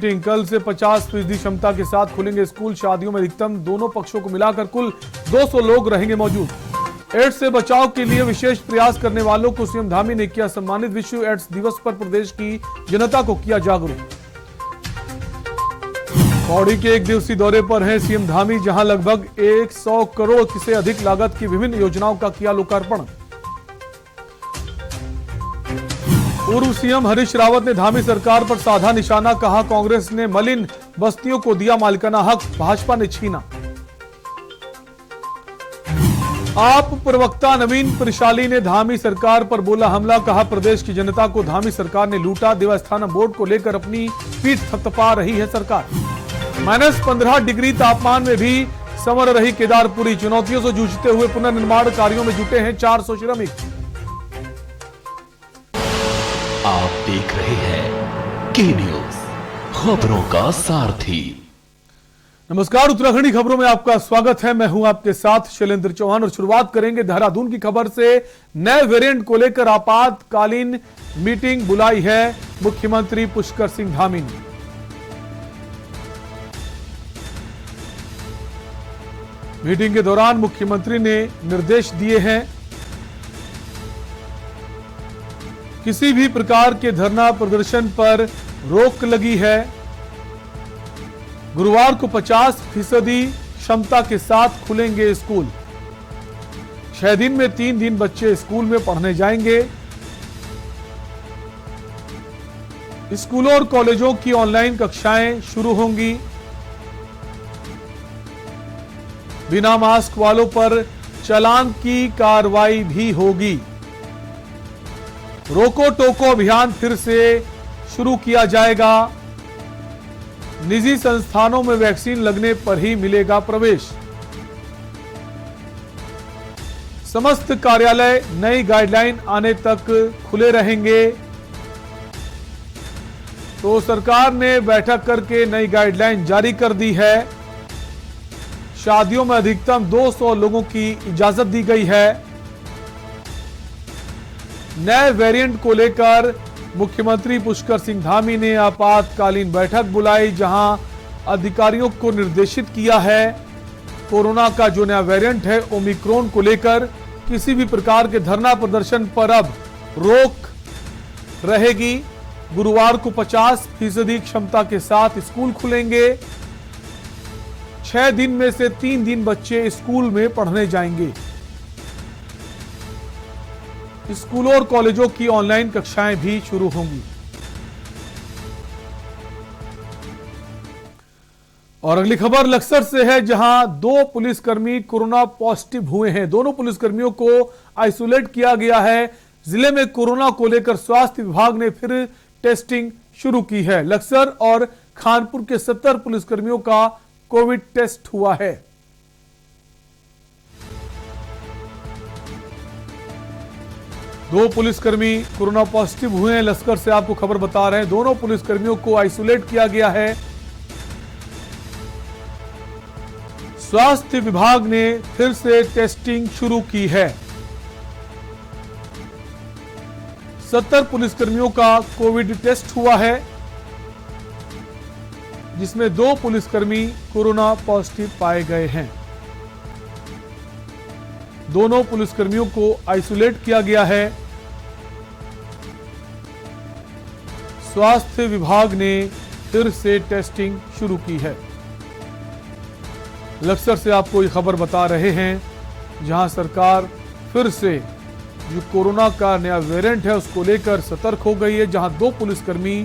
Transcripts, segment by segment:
कल से 50% क्षमता के साथ खुलेंगे स्कूल। शादियों में अधिकतम दोनों पक्षों को मिलाकर कुल 200 लोग रहेंगे मौजूद। एड्स से बचाव के लिए विशेष प्रयास करने वालों को सीएम धामी ने किया सम्मानित। विश्व एड्स दिवस पर प्रदेश की जनता को किया जागरूक। पौड़ी के एक दिवसीय दौरे पर हैं सीएम धामी, जहां लगभग 100 करोड़ से अधिक लागत की विभिन्न योजनाओं का किया लोकार्पण। पूर्व सीएम हरीश रावत ने धामी सरकार पर साधा निशाना, कहा कांग्रेस ने मलिन बस्तियों को दिया मालिकाना हक, भाजपा ने छीना। आप प्रवक्ता नवीन परिशाली ने धामी सरकार पर बोला हमला, कहा प्रदेश की जनता को धामी सरकार ने लूटा। देवस्थानम बोर्ड को लेकर अपनी पीठ थपथपा रही है सरकार। -15 डिग्री तापमान में भी समर रही केदारपुरी। चुनौतियों से जूझते हुए पुनर्निर्माण कार्यों में जुटे हैं 400 श्रमिक। आप देख रहे हैं के न्यूज, खबरों का सारथी। नमस्कार, उत्तराखंडी खबरों में आपका स्वागत है। मैं हूं आपके साथ शैलेंद्र चौहान और शुरुआत करेंगे देहरादून की खबर से। नए वेरिएंट को लेकर आपातकालीन मीटिंग बुलाई है मुख्यमंत्री पुष्कर सिंह धामी ने। मीटिंग के दौरान मुख्यमंत्री ने निर्देश दिए हैं किसी भी प्रकार के धरना प्रदर्शन पर रोक लगी है। गुरुवार को 50% क्षमता के साथ खुलेंगे स्कूल। 6 दिन में 3 दिन बच्चे स्कूल में पढ़ने जाएंगे। स्कूलों और कॉलेजों की ऑनलाइन कक्षाएं शुरू होंगी। बिना मास्क वालों पर चालान की कार्रवाई भी होगी। रोको टोको अभियान फिर से शुरू किया जाएगा। निजी संस्थानों में वैक्सीन लगने पर ही मिलेगा प्रवेश। समस्त कार्यालय नई गाइडलाइन आने तक खुले रहेंगे। तो सरकार ने बैठक करके नई गाइडलाइन जारी कर दी है। शादियों में अधिकतम 200 लोगों की इजाजत दी गई है। नए वेरिएंट को लेकर मुख्यमंत्री पुष्कर सिंह धामी ने आपातकालीन बैठक बुलाई, जहां अधिकारियों को निर्देशित किया है कोरोना का जो नया वेरिएंट है ओमिक्रॉन को लेकर किसी भी प्रकार के धरना प्रदर्शन पर अब रोक रहेगी। गुरुवार को 50% क्षमता के साथ स्कूल खुलेंगे। 6 दिन में से 3 दिन बच्चे स्कूल में पढ़ने जाएंगे। स्कूलों और कॉलेजों की ऑनलाइन कक्षाएं भी शुरू होंगी। और अगली खबर लक्सर से है, जहां 2 पुलिसकर्मी कोरोना पॉजिटिव हुए हैं। दोनों पुलिसकर्मियों को आइसोलेट किया गया है। जिले में कोरोना को लेकर स्वास्थ्य विभाग ने फिर टेस्टिंग शुरू की है। लक्सर और खानपुर के 70 पुलिसकर्मियों का कोविड टेस्ट हुआ है। दो पुलिसकर्मी कोरोना पॉजिटिव हुए हैं। लश्कर से आपको खबर बता रहे हैं, दोनों पुलिसकर्मियों को आइसोलेट किया गया है। स्वास्थ्य विभाग ने फिर से टेस्टिंग शुरू की है। 70 पुलिसकर्मियों का कोविड टेस्ट हुआ है, जिसमें 2 पुलिसकर्मी कोरोना पॉजिटिव पाए गए हैं। दोनों पुलिसकर्मियों को आइसोलेट किया गया है। स्वास्थ्य विभाग ने फिर से टेस्टिंग शुरू की है। लक्सर से आपको ये खबर बता रहे हैं, जहां सरकार फिर से जो कोरोना का नया वेरिएंट है उसको लेकर सतर्क हो गई है। जहां 2 पुलिसकर्मी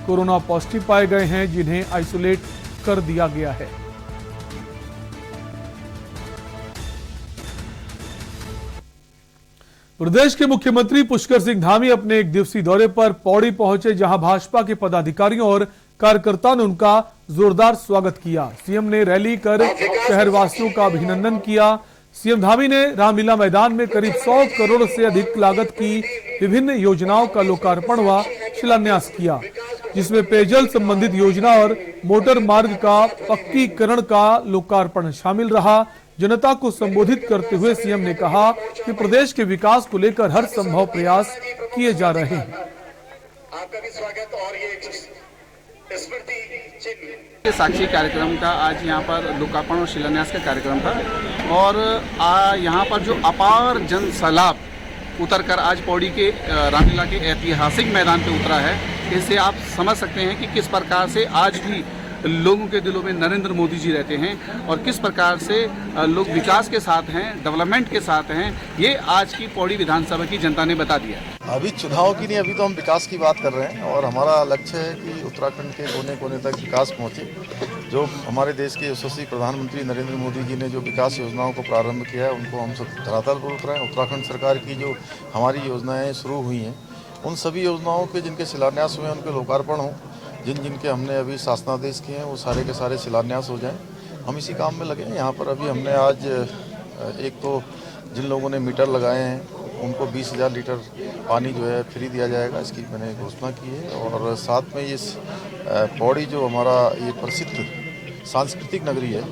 कोरोना पॉजिटिव पाए गए हैं, जिन्हें आइसोलेट कर दिया गया है। प्रदेश के मुख्यमंत्री पुष्कर सिंह धामी अपने एक दिवसीय दौरे पर पौड़ी पहुंचे, जहां भाजपा के पदाधिकारियों और कार्यकर्ताओं ने उनका जोरदार स्वागत किया। सीएम ने रैली कर शहरवासियों का अभिनंदन किया। सीएम धामी ने रामलीला मैदान में करीब 100 करोड़ से अधिक लागत की विभिन्न योजनाओं का लोकार्पण व शिलान्यास किया, जिसमें पेयजल संबंधित योजना और मोटर मार्ग का पक्कीकरण का लोकार्पण शामिल रहा। जनता को संबोधित करते हुए सीएम ने कहा कि प्रदेश के विकास को लेकर हर संभव प्रयास किए जा रहे हैं। आपका भी स्वागत। और ये स्मृति ये साक्षी कार्यक्रम का आज यहाँ पर लोकार्पण और शिलान्यास का कार्यक्रम था और यहाँ पर जो अपार जन सैलाब उतरकर आज पौड़ी के रामलीला के ऐतिहासिक मैदान पे उतरा है, इससे आप समझ सकते हैं कि किस प्रकार से आज भी लोगों के दिलों में नरेंद्र मोदी जी रहते हैं और किस प्रकार से लोग विकास के साथ हैं, डेवलपमेंट के साथ हैं। ये आज की पौड़ी विधानसभा की जनता ने बता दिया। अभी चुनाव की नहीं, अभी तो हम विकास की बात कर रहे हैं और हमारा लक्ष्य है कि उत्तराखंड के कोने कोने तक विकास पहुंचे। जो हमारे देश के यशस्वी प्रधानमंत्री नरेंद्र मोदी जी ने जो विकास योजनाओं को प्रारंभ किया है, उनको हम सब धरातल पर उतराएं। उत्तराखंड सरकार की जो हमारी योजनाएं शुरू हुई हैं, उन सभी योजनाओं के जिनके शिलान्यास हुए हैं उनके लोकार्पण हों, जिनके हमने अभी शासनादेश किए हैं वो सारे के सारे शिलान्यास हो जाएं। हम इसी काम में लगे हैं। यहाँ पर अभी हमने आज एक तो जिन लोगों ने मीटर लगाए हैं उनको 20,000 लीटर पानी जो है फ्री दिया जाएगा, इसकी मैंने घोषणा की है। और साथ में इस पौड़ी जो हमारा ये प्रसिद्ध सांस्कृतिक नगरी है,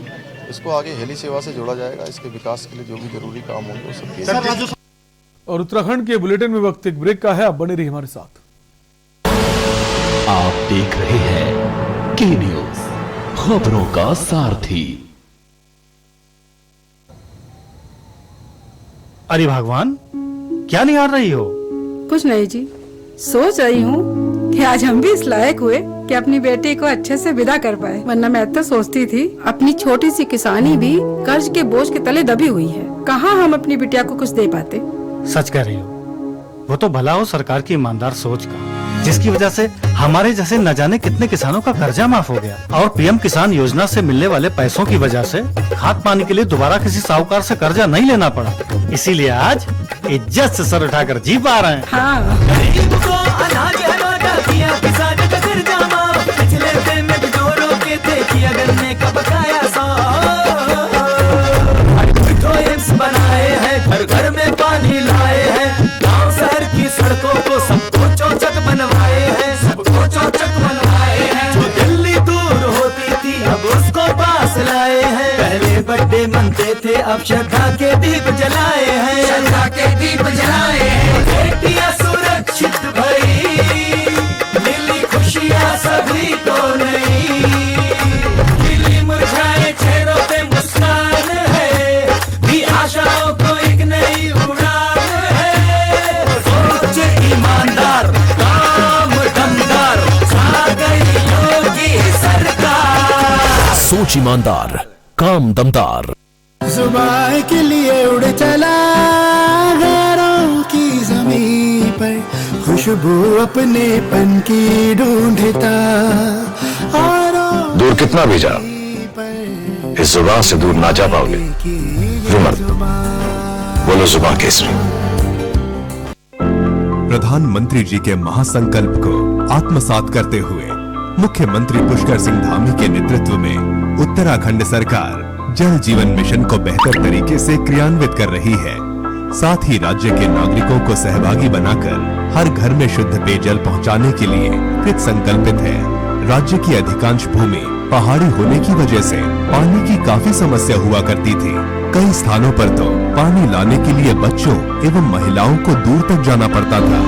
इसको आगे हेली सेवा से जोड़ा जाएगा। इसके विकास के लिए जो भी जरूरी काम होंगे वो सब किए जाएंगे। और उत्तराखंड के बुलेटिन में वक्त एक ब्रेक का है, अब बने रहिए हमारे साथ। आप देख रहे हैं के न्यूज, खबरों का सारथी। अरे भगवान, क्या निहार रही हो? कुछ नहीं जी, सोच रही हूँ कि आज हम भी इस लायक हुए कि अपनी बेटी को अच्छे से विदा कर पाए, वरना मैं तो सोचती थी अपनी छोटी सी किसानी भी कर्ज के बोझ के तले दबी हुई है। कहाँ हम अपनी बिटिया को कुछ दे पाते। सच कह रही हो, वो तो भला हो सरकार की ईमानदार सोच का, जिसकी वजह से हमारे जैसे न जाने कितने किसानों का कर्जा माफ हो गया और पीएम किसान योजना से मिलने वाले पैसों की वजह से खाद पानी के लिए दोबारा किसी साहूकार से कर्जा नहीं लेना पड़ा। इसीलिए आज इज्जत से सर उठाकर जी पा रहे हैं। हाँ। बनाए हैं, घर घर में पानी लाए हैं, गांव शहर की सड़कों को सबको चौचक बनवाए हैं, सबको चौचक बनवाए हैं। जो दिल्ली दूर होती थी अब उसको पास लाए हैं। पहले बर्थडे मनते थे अब श्रद्धा के दीप जलाए हैं, श्रद्धा के दीप जलाए हैं। बेटियां सुरक्षित भई, मिली खुशियां सभी को नई, खिली मुरझाए चेहरों पे मुस्कान है, आशाओं को एक नई उड़ान है। सोच ईमानदार, काम दमदार, छा गई योगी सरकार। सोच ईमानदार, काम दमदार। सुबह के लिए उड़ चला गैरों की ज़मीं पर, खुशबू अपने पन की ढूंढता। और दूर कितना भी जा, इस जुबान से दूर ना जा पाओगे। बोलो जुबान केसरी। प्रधानमंत्री जी के महासंकल्प को आत्मसात करते हुए मुख्यमंत्री पुष्कर सिंह धामी के नेतृत्व में उत्तराखंड सरकार जल जीवन मिशन को बेहतर तरीके से क्रियान्वित कर रही है। साथ ही राज्य के नागरिकों को सहभागी बनाकर हर घर में शुद्ध पेयजल पहुंचाने के लिए कृत संकल्पित है। राज्य की अधिकांश भूमि पहाड़ी होने की वजह से पानी की काफी समस्या हुआ करती थी। कई स्थानों पर तो पानी लाने के लिए बच्चों एवं महिलाओं को दूर तक जाना पड़ता था।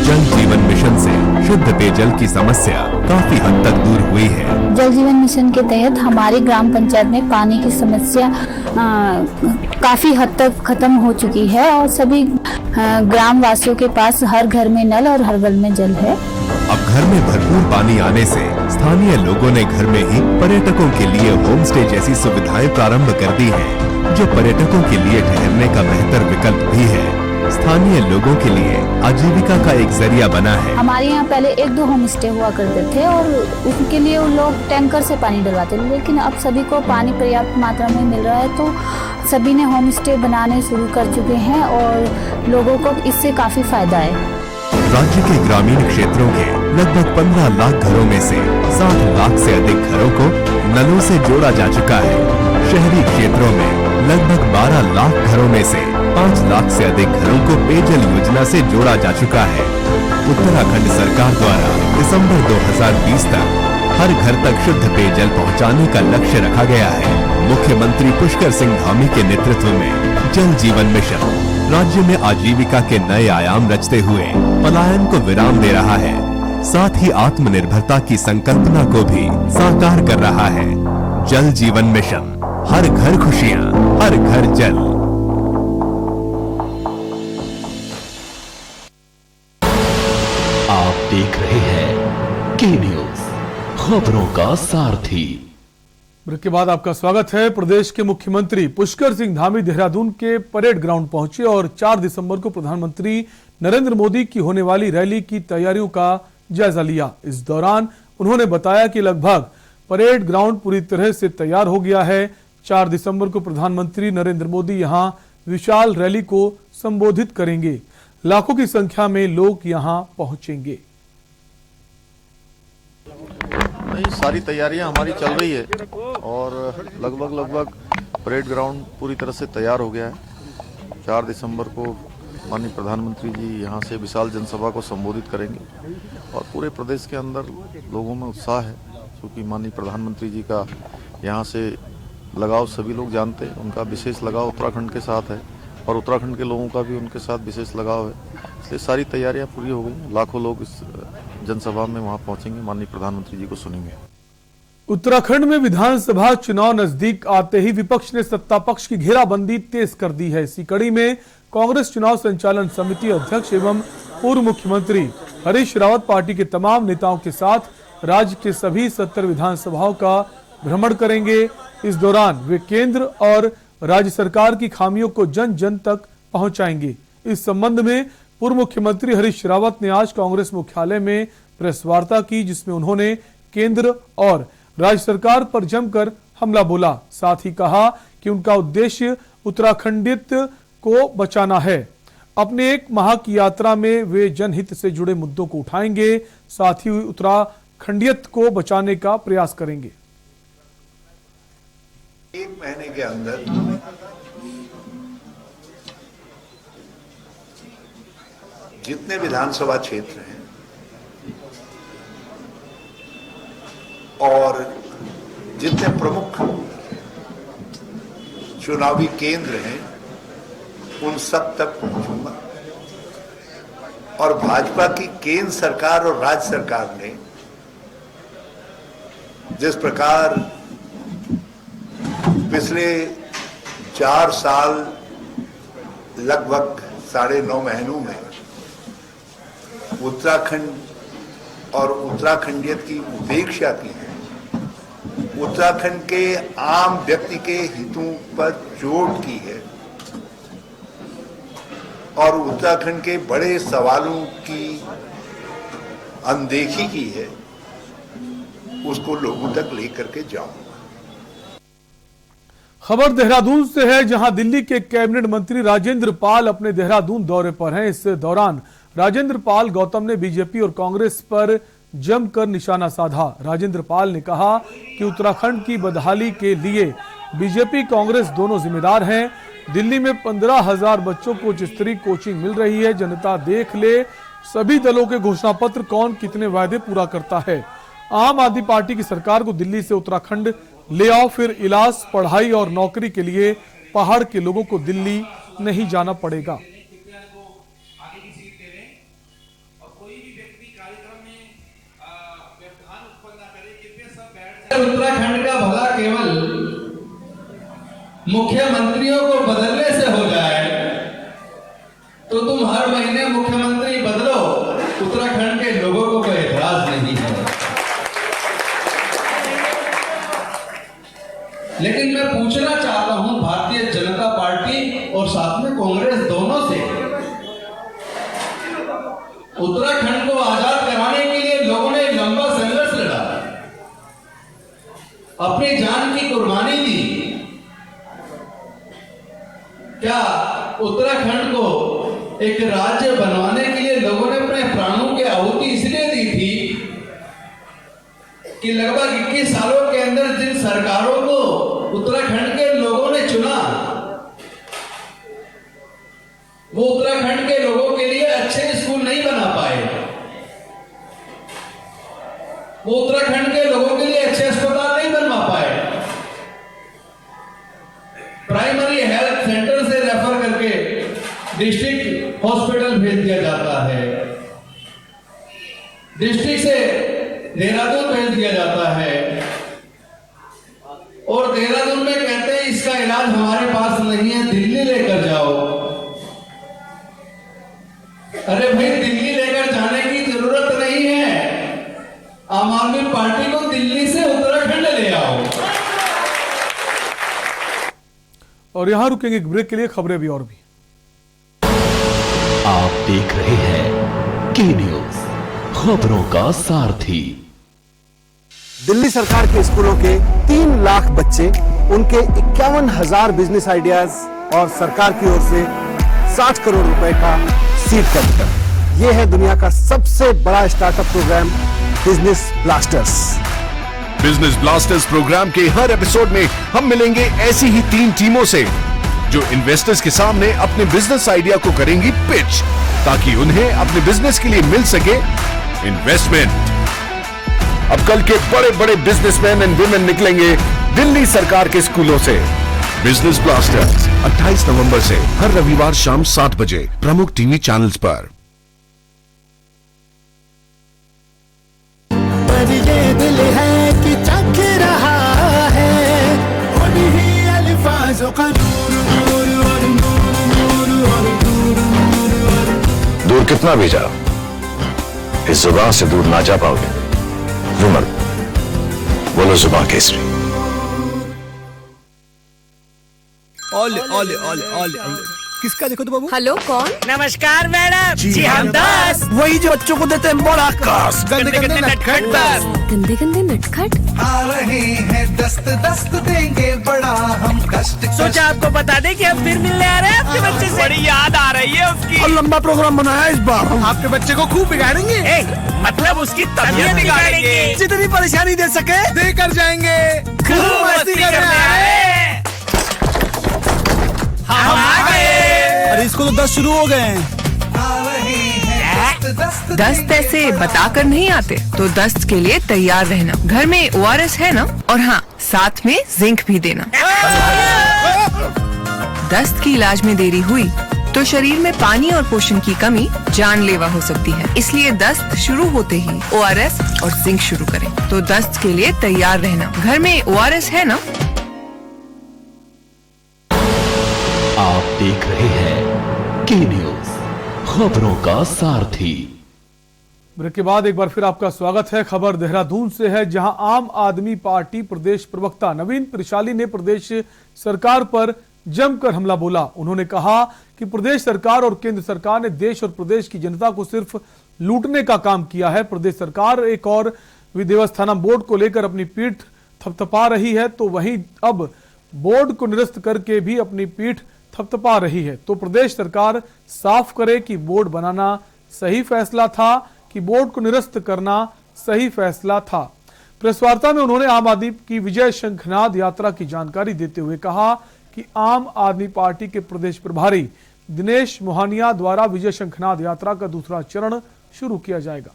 जल जीवन मिशन से शुद्ध पेयजल की समस्या काफी हद तक दूर हुई है। जल जीवन मिशन के तहत हमारी ग्राम पंचायत में पानी की समस्या काफी हद तक खत्म हो चुकी है और सभी ग्राम वासियों के पास हर घर में नल और हर घर में जल है। अब घर में भरपूर पानी आने से स्थानीय लोगों ने घर में ही पर्यटकों के लिए होम स्टे जैसी सुविधाएं प्रारंभ कर दी हैं, जो पर्यटकों के लिए ठहरने का बेहतर विकल्प भी है। स्थानीय लोगों के लिए आजीविका का एक जरिया बना है। हमारे यहाँ पहले 1-2 होम स्टे हुआ करते थे और उनके लिए उन लोग टैंकर से पानी डलवाते थे, लेकिन अब सभी को पानी पर्याप्त मात्रा में मिल रहा है तो सभी ने होम स्टे बनाने शुरू कर चुके हैं और लोगों को इससे काफी फायदा है। राज्य के ग्रामीण क्षेत्रों के लगभग 15 लाख घरों में से 60 लाख से अधिक घरों को नलों से जोड़ा जा चुका है। शहरी क्षेत्रों में लगभग 12 लाख घरों में से 5 लाख से अधिक घरों को पेयजल योजना से जोड़ा जा चुका है। उत्तराखंड सरकार द्वारा दिसंबर 2020 तक हर घर तक शुद्ध पेयजल पहुंचाने का लक्ष्य रखा गया है। मुख्यमंत्री पुष्कर सिंह धामी के नेतृत्व में जल जीवन मिशन राज्य में आजीविका के नए आयाम रचते हुए पलायन को विराम दे रहा है। साथ ही आत्मनिर्भरता की संकल्पना को भी साकार कर रहा है। जल जीवन मिशन, हर घर खुशियां, हर घर जल। आप देख रहे हैं के न्यूज, खबरों का सारथी। ब्रेक के बाद आपका स्वागत है। प्रदेश के मुख्यमंत्री पुष्कर सिंह धामी देहरादून के परेड ग्राउंड पहुंचे और 4 दिसंबर को प्रधानमंत्री नरेंद्र मोदी की होने वाली रैली की तैयारियों का जायजा लिया। इस दौरान उन्होंने बताया कि लगभग परेड ग्राउंड पूरी तरह से तैयार हो गया है। 4 दिसंबर को प्रधानमंत्री नरेंद्र मोदी यहां विशाल रैली को संबोधित करेंगे। लाखों की संख्या में लोग यहां पहुंचेंगे। नहीं, सारी तैयारियां हमारी चल रही है और लगभग परेड ग्राउंड पूरी तरह से तैयार हो गया है। 4 दिसंबर को माननीय प्रधानमंत्री जी यहां से विशाल जनसभा को संबोधित करेंगे और पूरे प्रदेश के अंदर लोगों में उत्साह है, क्योंकि माननीय प्रधानमंत्री जी का यहां से लगाव सभी लोग जानते हैं। उनका विशेष लगाव उत्तराखंड के साथ है और उत्तराखंड के लोगों का भी उनके साथ विशेष लगाव है, इसलिए सारी तैयारियां पूरी हो गई। लाखों लोग इस जनसभा में वहां पहुंचेंगे, माननीय प्रधानमंत्री जी को सुनेंगे। उत्तराखंड में विधानसभा चुनाव नजदीक आते ही विपक्ष ने सत्ता पक्ष की घेराबंदी तेज कर दी है। इसी कड़ी में कांग्रेस चुनाव संचालन समिति अध्यक्ष एवं पूर्व मुख्यमंत्री हरीश रावत पार्टी के तमाम नेताओं के साथ राज्य के सभी 70 विधानसभाओं का भ्रमण करेंगे। इस दौरान वे केंद्र और राज्य सरकार की खामियों को जन जन तक पहुंचाएंगे। इस संबंध में पूर्व मुख्यमंत्री हरीश रावत ने आज कांग्रेस मुख्यालय में प्रेस वार्ता की, जिसमें उन्होंने केंद्र और राज्य सरकार पर जमकर हमला बोला। साथ ही कहा कि उनका उद्देश्य उत्तराखंडित को बचाना है। अपने 1 माह की यात्रा में वे जनहित से जुड़े मुद्दों को उठाएंगे, साथ ही उत्तराखंडियत को बचाने का प्रयास करेंगे। 1 महीने के अंदर जितने विधानसभा क्षेत्र हैं और जितने प्रमुख चुनावी केंद्र हैं उन सब तक पहुंचूंगा और भाजपा की केंद्र सरकार और राज्य सरकार ने जिस प्रकार पिछले 4 साल लगभग 9.5 महीनों में उत्तराखंड और उत्तराखंडियत की उपेक्षा की है, उत्तराखंड के आम व्यक्ति के हितों पर चोट की है और उत्तराखंड के बड़े सवालों की अनदेखी की है, उसको लोगों तक लेकर के जाऊं। खबर देहरादून से है, जहां दिल्ली के कैबिनेट मंत्री राजेंद्र पाल अपने देहरादून दौरे पर हैं। इस दौरान राजेंद्र पाल गौतम ने बीजेपी और कांग्रेस पर जमकर निशाना साधा। राजेंद्र पाल ने कहा कि उत्तराखंड की बदहाली के लिए बीजेपी कांग्रेस दोनों जिम्मेदार हैं। दिल्ली में 15,000 बच्चों को उच्च स्तरीय कोचिंग मिल रही है। जनता देख ले सभी दलों के घोषणा पत्र कौन कितने वायदे पूरा करता है। आम आदमी पार्टी की सरकार को दिल्ली से उत्तराखंड ले आओ, फिर इलाज, पढ़ाई और नौकरी के लिए पहाड़ के लोगों को दिल्ली नहीं जाना पड़ेगा। उत्तराखंड का भला केवल मुख्यमंत्रियों को बदलने से हो जाए तो तुम हर महीने मुख्यमंत्री बदलो, उत्तराखंड के लोगों को कोई एतराज नहीं है। लेकिन मैं पूछना चाहता हूं भारतीय जनता पार्टी और साथ में कांग्रेस दोनों से, उत्तराखंड को आजाद कराने के लिए लोगों ने लंबा संघर्ष लड़ा, अपनी जान की कुर्बानी दी। क्या उत्तराखंड को एक राज्य बनवाने के लिए लोगों ने अपने प्राणों की आहुति इसलिए दी थी कि लगभग 21 सालों के अंदर जिन सरकारों को उत्तराखंड के लोगों ने चुना, वो उत्तराखंड के लोगों के लिए अच्छे स्कूल नहीं बना पाए, वो उत्तराखंड के लोगों के लिए अच्छे अस्पताल नहीं बनवा पाए, प्राइमरी हेल्थ सेंटर से रेफर करके डिस्ट्रिक्ट हॉस्पिटल भेज दिया जाता है, डिस्ट्रिक्ट से देहरादून भेज दिया जाता है और देहरादून में कहते हैं इसका इलाज हमारे पास नहीं है, दिल्ली लेकर जाओ। अरे भाई, दिल्ली लेकर जाने की जरूरत नहीं है, आम आदमी पार्टी को दिल्ली से उत्तराखंड ले आओ। और यहां रुकेंगे एक ब्रेक के लिए, खबरें भी और भी। आप देख रहे हैं के न्यूज, खबरों का सारथी। दिल्ली सरकार के स्कूलों के 3 लाख बच्चे, उनके 51,000 बिजनेस आइडियाज और सरकार की ओर से 60 करोड़ रुपए का सीड कैपिटल। ये है दुनिया का सबसे बड़ा startup programme, business blasters. Business blasters programme के हर एपिसोड में हम मिलेंगे ऐसी ही 3 टीमों से जो इन्वेस्टर्स के सामने अपने बिजनेस आइडिया को करेंगी पिच, ताकि उन्हें अपने बिजनेस के लिए मिल सके इन्वेस्टमेंट। अब कल के बड़े बड़े बिजनेसमैन एंड वुमेन निकलेंगे दिल्ली सरकार के स्कूलों से। बिजनेस ब्लास्टर्स 28 नवंबर से हर रविवार शाम 7 बजे प्रमुख टीवी चैनल्स पर। पर ये दिल है कि चख रहा है उन्हीं अल्फाजों का नूर नूर और नूर नूर और नूर नूर और। दूर कितना भी जाओ, इस जुबान से दूर ना जा पाओगे। रुमल, बोलो जुबान केसरी। ओले ओले ओले ओले, किसका देखो तो बाबू? हेलो, कौन? नमस्कार मैडम जी, हम 10 वही जो बच्चों को देते हैं बड़ा कास। गंदे गंदे नटखट 10। गंदे गंदे नटखट आ रहे हैं दस्त दस्त देंगे बड़ा हम कष्ट। सोचा आपको बता दें कि हम फिर मिलने आ रहे हैं आपके बच्चे से। बड़ी याद आ रही है उसकी। और लंबा प्रोग्राम बनाया इस बार। हम आपके बच्चे को खूब बिगाड़ेंगे। मतलब उसकी तबीयत बिगाड़ेंगे। जितनी परेशानी दे सके देकर जाएंगे। खूब मस्ती करने आए। हम आ गए। अरे इसको तो 10 शुरू हो गए हैं। 10 ऐसे बताकर नहीं आते, तो 10 के लिए तैयार रहना। घर में ORS है ना, और हाँ, साथ में जिंक भी देना। दस्त की इलाज में देरी हुई तो शरीर में पानी और पोषण की कमी जानलेवा हो सकती है। इसलिए दस्त शुरू होते ही ORS और जिंक शुरू करें। तो दस्त के लिए तैयार रहना। घर में ORS है ना। आप देख रहे हैं के न्यूज, खबरों का सारथी। ब्रेक के बाद एक बार फिर आपका स्वागत है। खबर देहरादून से है, जहां आम आदमी पार्टी प्रदेश प्रवक्ता नवीन त्रिशाली ने प्रदेश सरकार पर जमकर हमला बोला। उन्होंने कहा कि प्रदेश सरकार और केंद्र सरकार ने देश और प्रदेश की जनता को सिर्फ लूटने का काम किया है। प्रदेश सरकार एक और देवस्थानम बोर्ड को लेकर अपनी पीठ थपथपा रही है, तो वहीं अब बोर्ड को निरस्त करके भी अपनी पीठ थपथपा रही है। तो प्रदेश सरकार साफ करे कि बोर्ड बनाना सही फैसला था कि बोर्ड को निरस्त करना सही फैसला था। प्रेस वार्ता में उन्होंने आम आदमी की विजय शंखनाद यात्रा की जानकारी देते हुए कहा कि आम आदमी पार्टी के प्रदेश प्रभारी दिनेश मोहनिया द्वारा विजय शंखनाद यात्रा का दूसरा चरण शुरू किया जाएगा।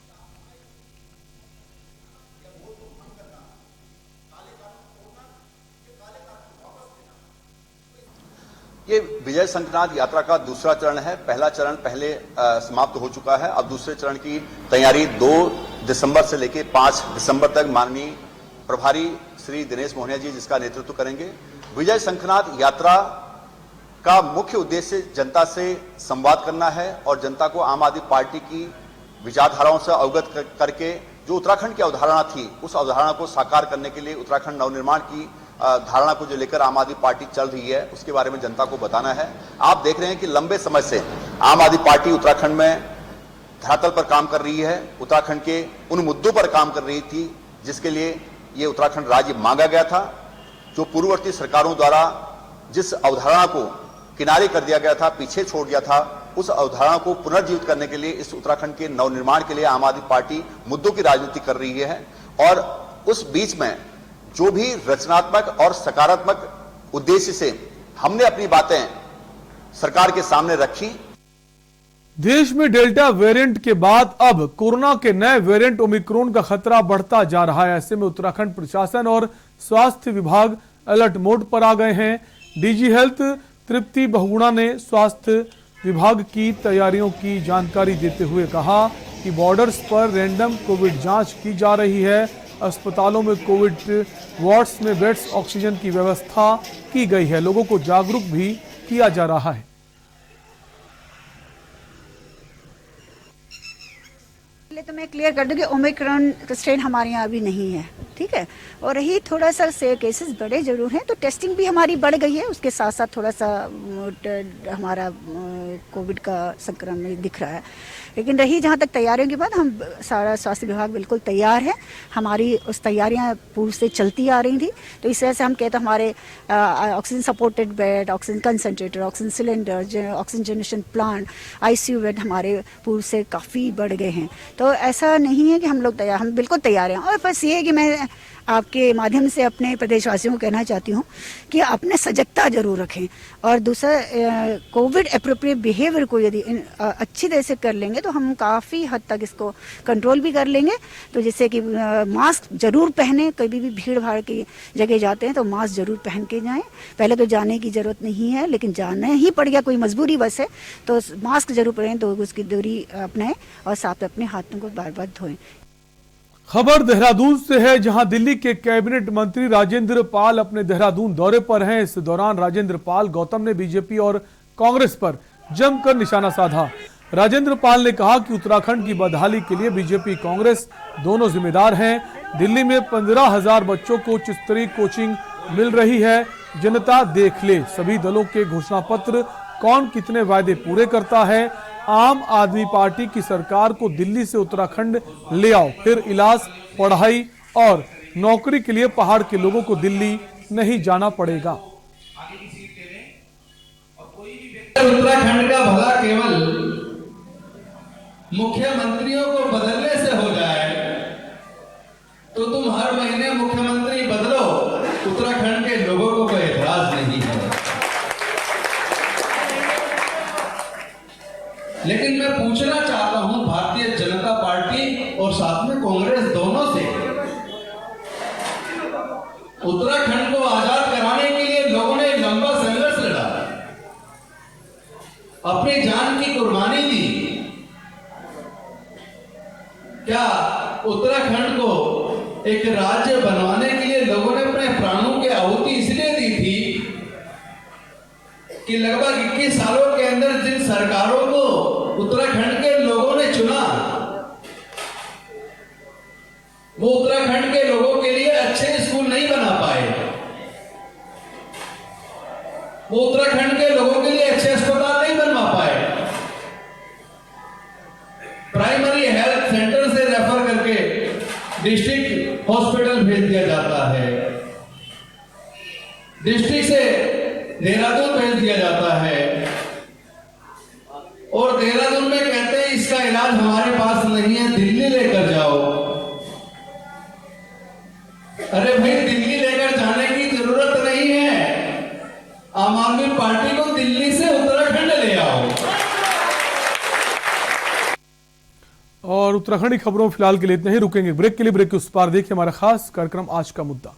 ये विजय शंखनाद यात्रा का दूसरा चरण है। पहला चरण पहले समाप्त हो चुका है। अब दूसरे चरण की तैयारी 2 दिसंबर से लेकर 5 दिसंबर तक माननीय प्रभारी श्री दिनेश मोहनिया जी जिसका नेतृत्व करेंगे। विजय शंखनाद यात्रा का मुख्य उद्देश्य जनता से संवाद करना है और जनता को आम आदमी पार्टी की विचारधाराओं से अवगत करके जो उत्तराखंड की अवधारणा थी उस अवधारणा को साकार करने के लिए उत्तराखंड नवनिर्माण की धारणा को जो लेकर आम आदमी पार्टी चल रही है उसके बारे में जनता को बताना है। आप देख रहे हैं कि लंबे समय से आम आदमी पार्टी उत्तराखंड में धरातल पर काम कर रही है, उत्तराखंड के उन मुद्दों पर काम कर रही थी जिसके लिए ये उत्तराखंड राज्य मांगा गया था। जो पूर्ववर्ती सरकारों द्वारा जिस अवधारणा को किनारे कर दिया गया था, पीछे छोड़ दिया था, उस अवधारणा को पुनर्जीवित करने के लिए इस उत्तराखंड के नवनिर्माण के लिए आम आदमी पार्टी मुद्दों की राजनीति कर रही है। और उस बीच में जो भी रचनात्मक और सकारात्मक उद्देश्य से हमने अपनी बातें सरकार के सामने रखी। देश में डेल्टा वेरिएंट के बाद अब कोरोना के नए वेरिएंट ओमिक्रॉन का खतरा बढ़ता जा रहा है। ऐसे में उत्तराखंड प्रशासन और स्वास्थ्य विभाग अलर्ट मोड पर आ गए हैं। डीजी हेल्थ तृप्ति बहुगुणा ने स्वास्थ्य विभाग की तैयारियों की जानकारी देते हुए कहा कि बॉर्डर्स पर रैंडम कोविड जांच की जा रही है। अस्पतालों में कोविड वार्ड्स में बेड्स, ऑक्सीजन की व्यवस्था की गई है। लोगों को जागरूक भी किया जा रहा है। तो मैं क्लियर कर दूं कि ओमिक्रॉन स्ट्रेन हमारे यहाँ अभी नहीं है, ठीक है। और रही थोड़ा सा से केसेस बड़े जरूर हैं, तो टेस्टिंग भी हमारी बढ़ गई है। उसके साथ साथ थोड़ा सा हमारा कोविड का संक्रमण दिख रहा है। लेकिन रही जहाँ तक तैयारियों की बात, हम सारा स्वास्थ्य विभाग बिल्कुल तैयार है। हमारी उस तैयारियाँ पूर्व से चलती आ रही थी, तो इस वजह से हम कहते हैं हमारे oxygen supported bed, oxygen concentrator, oxygen cylinder, oxygen generation plant, ICU bed हमारे पूर्व से काफ़ी बढ़ गए हैं। तो ऐसा नहीं है कि हम लोग तैयार, हम बिल्कुल तैयार हैं। और बस ये है कि मैं आपके माध्यम से अपने प्रदेशवासियों को कहना चाहती हूँ कि अपने सजगता जरूर रखें। और दूसरा, कोविड एप्रोप्रिएट बिहेवियर को यदि अच्छी तरह से कर लेंगे तो हम काफ़ी हद तक इसको कंट्रोल भी कर लेंगे। तो जैसे कि मास्क जरूर पहने, कभी भी भीड़ भाड़ की जगह जाते हैं तो मास्क जरूर पहन के जाएं। पहले तो जाने की जरूरत नहीं है, लेकिन जाना ही पड़ गया, कोई मजबूरी बस है, तो मास्क जरूर पहनें, 2 गज की दूरी अपनाएं और साथ अपने हाथों को बार बार धोएं। खबर देहरादून से है, जहां दिल्ली के कैबिनेट मंत्री राजेंद्र पाल अपने देहरादून दौरे पर हैं। इस दौरान राजेंद्र पाल गौतम ने बीजेपी और कांग्रेस पर जमकर निशाना साधा। राजेंद्र पाल ने कहा कि उत्तराखंड की बदहाली के लिए बीजेपी कांग्रेस दोनों जिम्मेदार हैं। दिल्ली में 15,000 बच्चों को उच्च स्तरीय कोचिंग मिल रही है। जनता देख ले सभी दलों के घोषणा पत्र, कौन कितने वायदे पूरे करता है। आम आदमी पार्टी की सरकार को दिल्ली से उत्तराखंड ले आओ, फिर इलाज, पढ़ाई और नौकरी के लिए पहाड़ के लोगों को दिल्ली नहीं जाना पड़ेगा। उत्तराखंड का भला केवल मुख्यमंत्रियों को बदलने से हो जाए तो तुम हर महीने मुख्यमंत्री बदलो, उत्तराखंड के लोगों को कोई एतराज नहीं है। लेकिन मैं पूछना चाहता हूं भारतीय जनता पार्टी और साथ में कांग्रेस दोनों से, उत्तराखंड को आजाद कराने के लिए लोगों ने लंबा संघर्ष लड़ा, अपनी जान की कुर्बानी दी। क्या उत्तराखंड को एक राज्य बनवाने के लिए लोगों ने अपने प्राणों की आहुति इसलिए दी थी कि लगभग 21 सालों के अंदर जिन सरकारों को उत्तराखंड के लोगों ने चुना, वो उत्तराखंड के लोगों के लिए अच्छे स्कूल नहीं बना पाए, वो उत्तराखंड के लोगों के लिए अच्छे अस्पताल नहीं बनवा पाए। प्राइमरी हेल्थ सेंटर से रेफर करके डिस्ट्रिक्ट हॉस्पिटल भेज दिया जाता है, डिस्ट्रिक्ट से देहरादून भेज दिया जाता है, और देहरादून में कहते हैं इसका इलाज हमारे पास नहीं है, दिल्ली लेकर जाओ। अरे भाई, दिल्ली लेकर जाने की जरूरत नहीं है, आम आदमी पार्टी को दिल्ली से उत्तराखंड ले आओ। और उत्तराखंड की खबरों फिलहाल के लिए इतना ही। रुकेंगे ब्रेक के लिए, ब्रेक के उस पार देखिए हमारा खास कार्यक्रम आज का मुद्दा।